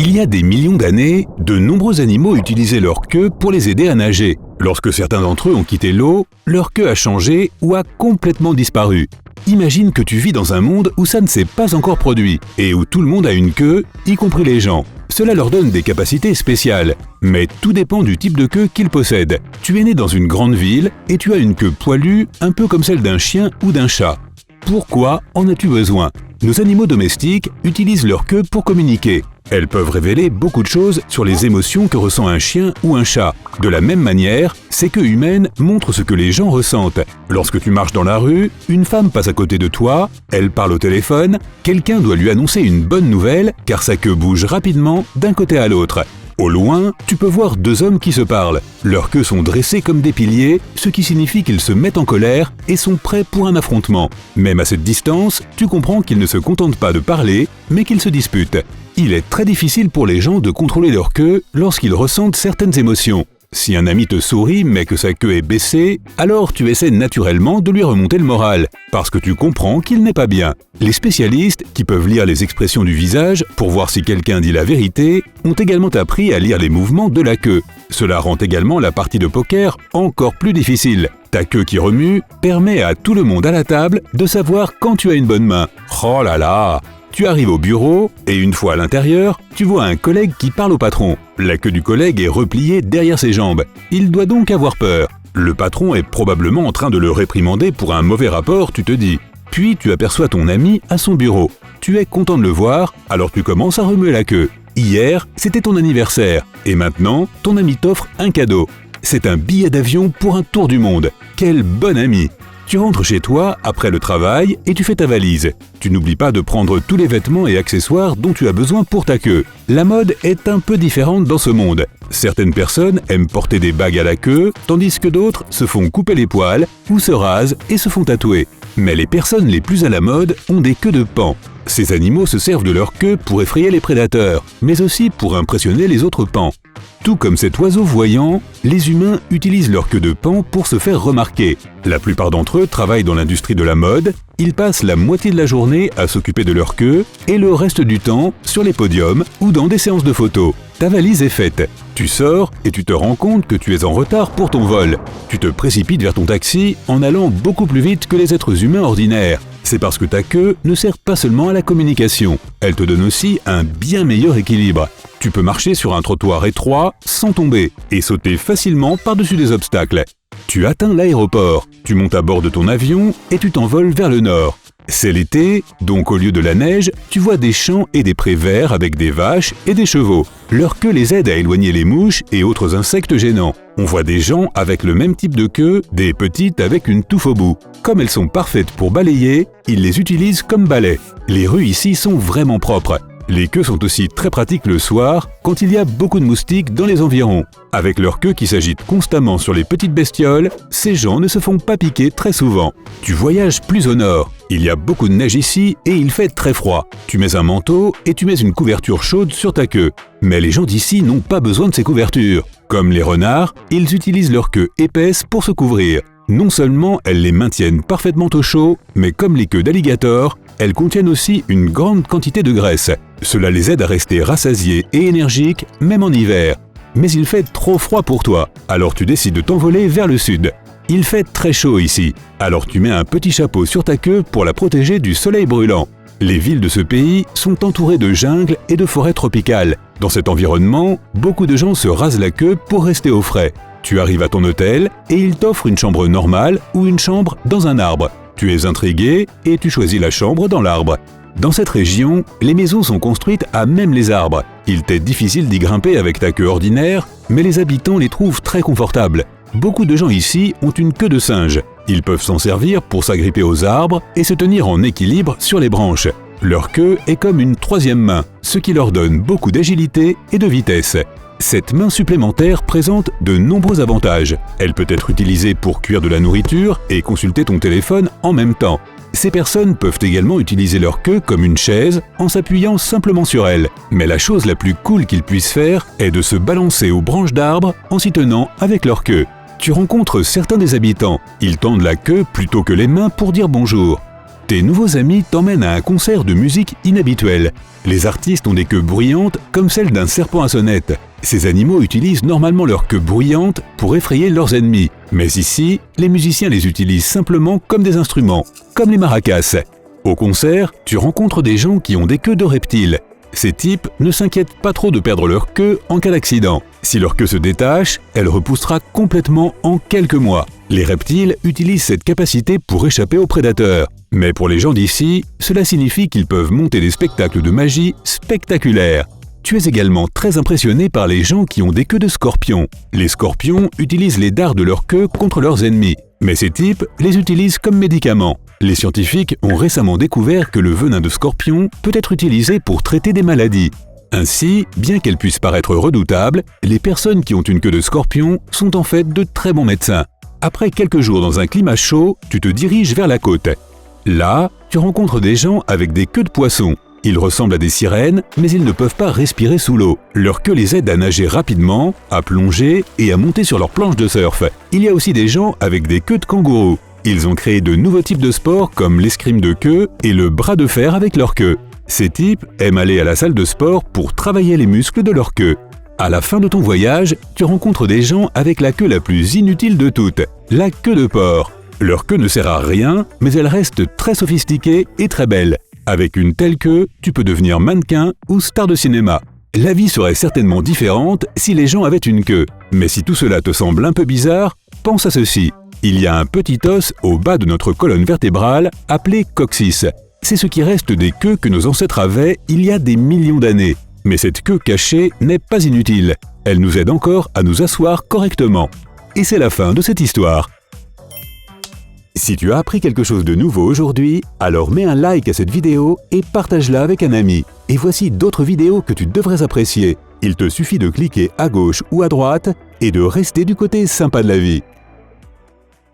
Il y a des millions d'années, de nombreux animaux utilisaient leur queue pour les aider à nager. Lorsque certains d'entre eux ont quitté l'eau, leur queue a changé ou a complètement disparu. Imagine que tu vis dans un monde où ça ne s'est pas encore produit et où tout le monde a une queue, y compris les gens. Cela leur donne des capacités spéciales, mais tout dépend du type de queue qu'ils possèdent. Tu es né dans une grande ville et tu as une queue poilue, un peu comme celle d'un chien ou d'un chat. Pourquoi en as-tu besoin? Nos animaux domestiques utilisent leur queue pour communiquer. Elles peuvent révéler beaucoup de choses sur les émotions que ressent un chien ou un chat. De la même manière, ces queues humaines montrent ce que les gens ressentent. Lorsque tu marches dans la rue, une femme passe à côté de toi, elle parle au téléphone, quelqu'un doit lui annoncer une bonne nouvelle car sa queue bouge rapidement d'un côté à l'autre. Au loin, tu peux voir deux hommes qui se parlent. Leurs queues sont dressées comme des piliers, ce qui signifie qu'ils se mettent en colère et sont prêts pour un affrontement. Même à cette distance, tu comprends qu'ils ne se contentent pas de parler, mais qu'ils se disputent. Il est très difficile pour les gens de contrôler leur queue lorsqu'ils ressentent certaines émotions. Si un ami te sourit mais que sa queue est baissée, alors tu essaies naturellement de lui remonter le moral, parce que tu comprends qu'il n'est pas bien. Les spécialistes, qui peuvent lire les expressions du visage pour voir si quelqu'un dit la vérité, ont également appris à lire les mouvements de la queue. Cela rend également la partie de poker encore plus difficile. Ta queue qui remue permet à tout le monde à la table de savoir quand tu as une bonne main. Oh là là! Tu arrives au bureau et une fois à l'intérieur, tu vois un collègue qui parle au patron. La queue du collègue est repliée derrière ses jambes. Il doit donc avoir peur. Le patron est probablement en train de le réprimander pour un mauvais rapport, tu te dis. Puis tu aperçois ton ami à son bureau. Tu es content de le voir, alors tu commences à remuer la queue. Hier, c'était ton anniversaire et maintenant, ton ami t'offre un cadeau. C'est un billet d'avion pour un tour du monde. Quel bon ami! Tu rentres chez toi après le travail et tu fais ta valise. Tu n'oublies pas de prendre tous les vêtements et accessoires dont tu as besoin pour ta queue. La mode est un peu différente dans ce monde. Certaines personnes aiment porter des bagues à la queue, tandis que d'autres se font couper les poils ou se rasent et se font tatouer. Mais les personnes les plus à la mode ont des queues de paon. Ces animaux se servent de leur queue pour effrayer les prédateurs, mais aussi pour impressionner les autres paons. Tout comme cet oiseau voyant, les humains utilisent leur queue de paon pour se faire remarquer. La plupart d'entre eux travaillent dans l'industrie de la mode, ils passent la moitié de la journée à s'occuper de leur queue et le reste du temps sur les podiums ou dans des séances de photos. Ta valise est faite. Tu sors et tu te rends compte que tu es en retard pour ton vol. Tu te précipites vers ton taxi en allant beaucoup plus vite que les êtres humains ordinaires. C'est parce que ta queue ne sert pas seulement à la communication, elle te donne aussi un bien meilleur équilibre. Tu peux marcher sur un trottoir étroit sans tomber et sauter facilement par-dessus des obstacles. Tu atteins l'aéroport, tu montes à bord de ton avion et tu t'envoles vers le nord. C'est l'été, donc au lieu de la neige, tu vois des champs et des prés verts avec des vaches et des chevaux. Leur queue les aide à éloigner les mouches et autres insectes gênants. On voit des gens avec le même type de queue, des petites avec une touffe au bout. Comme elles sont parfaites pour balayer, ils les utilisent comme balais. Les rues ici sont vraiment propres. Les queues sont aussi très pratiques le soir, quand il y a beaucoup de moustiques dans les environs. Avec leur queue qui s'agite constamment sur les petites bestioles, ces gens ne se font pas piquer très souvent. Tu voyages plus au nord. Il y a beaucoup de neige ici et il fait très froid. Tu mets un manteau et tu mets une couverture chaude sur ta queue. Mais les gens d'ici n'ont pas besoin de ces couvertures. Comme les renards, ils utilisent leur queue épaisse pour se couvrir. Non seulement elles les maintiennent parfaitement au chaud, mais comme les queues d'alligator, elles contiennent aussi une grande quantité de graisse. Cela les aide à rester rassasiés et énergiques, même en hiver. Mais il fait trop froid pour toi, alors tu décides de t'envoler vers le sud. Il fait très chaud ici, alors tu mets un petit chapeau sur ta queue pour la protéger du soleil brûlant. Les villes de ce pays sont entourées de jungles et de forêts tropicales. Dans cet environnement, beaucoup de gens se rasent la queue pour rester au frais. Tu arrives à ton hôtel et il t'offre une chambre normale ou une chambre dans un arbre. Tu es intrigué et tu choisis la chambre dans l'arbre. Dans cette région, les maisons sont construites à même les arbres. Il t'est difficile d'y grimper avec ta queue ordinaire, mais les habitants les trouvent très confortables. Beaucoup de gens ici ont une queue de singe. Ils peuvent s'en servir pour s'agripper aux arbres et se tenir en équilibre sur les branches. Leur queue est comme une troisième main, ce qui leur donne beaucoup d'agilité et de vitesse. Cette main supplémentaire présente de nombreux avantages. Elle peut être utilisée pour cuire de la nourriture et consulter ton téléphone en même temps. Ces personnes peuvent également utiliser leur queue comme une chaise en s'appuyant simplement sur elle. Mais la chose la plus cool qu'ils puissent faire est de se balancer aux branches d'arbres en s'y tenant avec leur queue. Tu rencontres certains des habitants. Ils tendent la queue plutôt que les mains pour dire bonjour. Tes nouveaux amis t'emmènent à un concert de musique inhabituel. Les artistes ont des queues bruyantes comme celle d'un serpent à sonnette. Ces animaux utilisent normalement leur queue bruyante pour effrayer leurs ennemis. Mais ici, les musiciens les utilisent simplement comme des instruments, comme les maracas. Au concert, tu rencontres des gens qui ont des queues de reptiles. Ces types ne s'inquiètent pas trop de perdre leur queue en cas d'accident. Si leur queue se détache, elle repoussera complètement en quelques mois. Les reptiles utilisent cette capacité pour échapper aux prédateurs. Mais pour les gens d'ici, cela signifie qu'ils peuvent monter des spectacles de magie spectaculaires. Tu es également très impressionné par les gens qui ont des queues de scorpions. Les scorpions utilisent les dards de leur queue contre leurs ennemis. Mais ces types les utilisent comme médicaments. Les scientifiques ont récemment découvert que le venin de scorpion peut être utilisé pour traiter des maladies. Ainsi, bien qu'elles puissent paraître redoutables, les personnes qui ont une queue de scorpion sont en fait de très bons médecins. Après quelques jours dans un climat chaud, tu te diriges vers la côte. Là, tu rencontres des gens avec des queues de poisson. Ils ressemblent à des sirènes, mais ils ne peuvent pas respirer sous l'eau. Leur queue les aide à nager rapidement, à plonger et à monter sur leur planche de surf. Il y a aussi des gens avec des queues de kangourou. Ils ont créé de nouveaux types de sports comme l'escrime de queue et le bras de fer avec leur queue. Ces types aiment aller à la salle de sport pour travailler les muscles de leur queue. À la fin de ton voyage, tu rencontres des gens avec la queue la plus inutile de toutes, la queue de porc. Leur queue ne sert à rien, mais elle reste très sophistiquée et très belle. Avec une telle queue, tu peux devenir mannequin ou star de cinéma. La vie serait certainement différente si les gens avaient une queue. Mais si tout cela te semble un peu bizarre, pense à ceci. Il y a un petit os au bas de notre colonne vertébrale appelé coccyx. C'est ce qui reste des queues que nos ancêtres avaient il y a des millions d'années. Mais cette queue cachée n'est pas inutile. Elle nous aide encore à nous asseoir correctement. Et c'est la fin de cette histoire. Si tu as appris quelque chose de nouveau aujourd'hui, alors mets un like à cette vidéo et partage-la avec un ami. Et voici d'autres vidéos que tu devrais apprécier. Il te suffit de cliquer à gauche ou à droite et de rester du côté sympa de la vie.